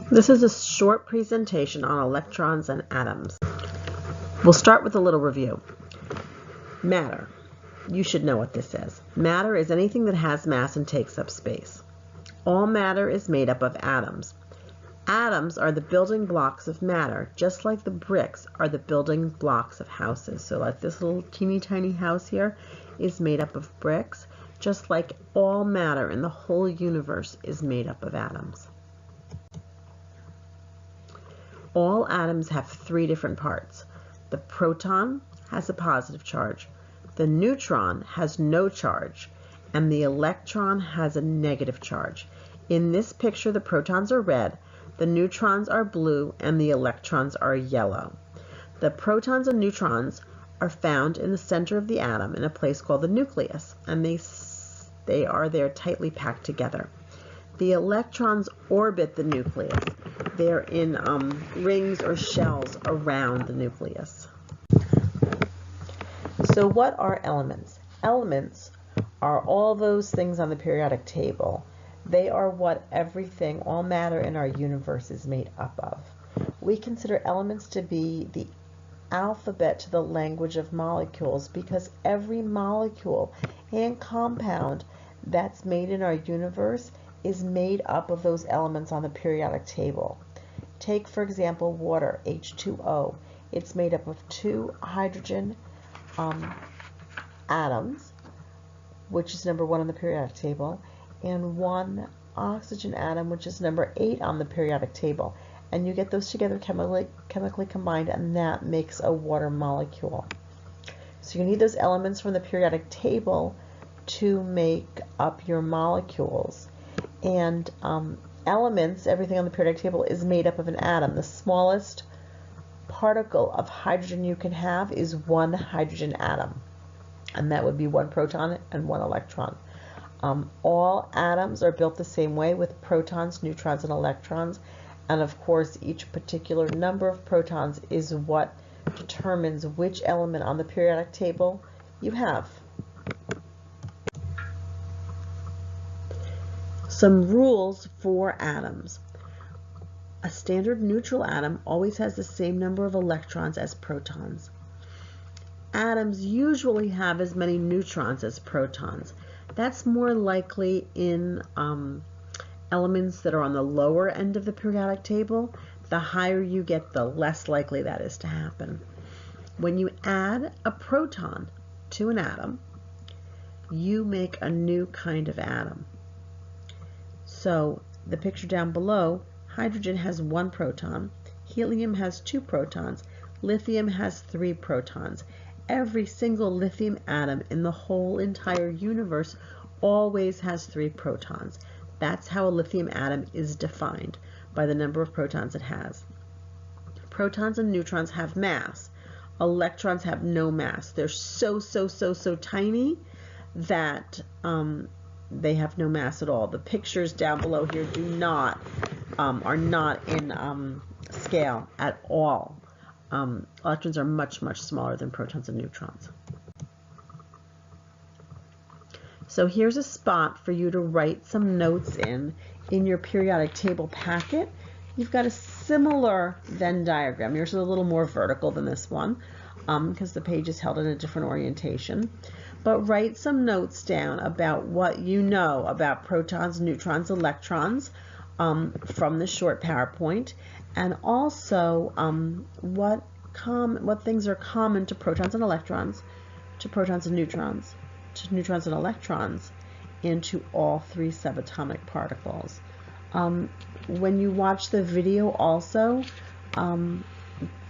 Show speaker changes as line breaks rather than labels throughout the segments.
This is a short presentation on electrons and atoms. We'll start with a little review. Matter. You should know what this is. Matter is anything that has mass and takes up space. All matter is made up of atoms. Atoms are the building blocks of matter, just like the bricks are the building blocks of houses. So like this little teeny tiny house here is made up of bricks, just like all matter in the whole universe is made up of atoms. All atoms have three different parts. The proton has a positive charge, the neutron has no charge, and the electron has a negative charge. In this picture, the protons are red, the neutrons are blue, and the electrons are yellow. The protons and neutrons are found in the center of the atom in a place called the nucleus, and they are there tightly packed together. The electrons orbit the nucleus. They're in rings or shells around the nucleus. So what are elements? Elements are all those things on the periodic table. They are what everything, all matter in our universe is made up of. We consider elements to be the alphabet to the language of molecules because every molecule and compound that's made in our universe is made up of those elements on the periodic table. Take, for example, water, H2O. It's made up of 2 hydrogen atoms, which is number 1 on the periodic table, and 1 oxygen atom, which is number 8 on the periodic table. And you get those together chemically combined, and that makes a water molecule. So you need those elements from the periodic table to make up your molecules. And elements, everything on the periodic table, is made up of an atom. The smallest particle of hydrogen you can have is 1 hydrogen atom, and that would be 1 proton and 1 electron. All atoms are built the same way with protons, neutrons, and electrons, and of course each particular number of protons is what determines which element on the periodic table you have. Some rules for atoms. A standard neutral atom always has the same number of electrons as protons. Atoms usually have as many neutrons as protons. That's more likely in elements that are on the lower end of the periodic table. The higher you get, the less likely that is to happen. When you add a proton to an atom, you make a new kind of atom. So the picture down below, hydrogen has 1 proton, helium has 2 protons, lithium has 3 protons. Every single lithium atom in the whole entire universe always has 3 protons. That's how a lithium atom is defined, by the number of protons it has. Protons and neutrons have mass. Electrons have no mass. They're so tiny that they have no mass at all. The pictures down below here are not in scale at all. Electrons are much smaller than protons and neutrons. So here's a spot for you to write some notes in your periodic table packet. You've got a similar Venn diagram. Yours is a little more vertical than this one because the page is held in a different orientation. But write some notes down about what you know about protons, neutrons, electrons from the short PowerPoint, and also what things are common to protons and electrons, to protons and neutrons, to neutrons and electrons, and to all 3 subatomic particles. When you watch the video also,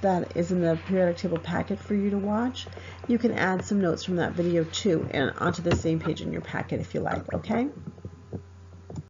that is in the periodic table packet for you to watch, you can add some notes from that video too and onto the same page in your packet if you like, okay?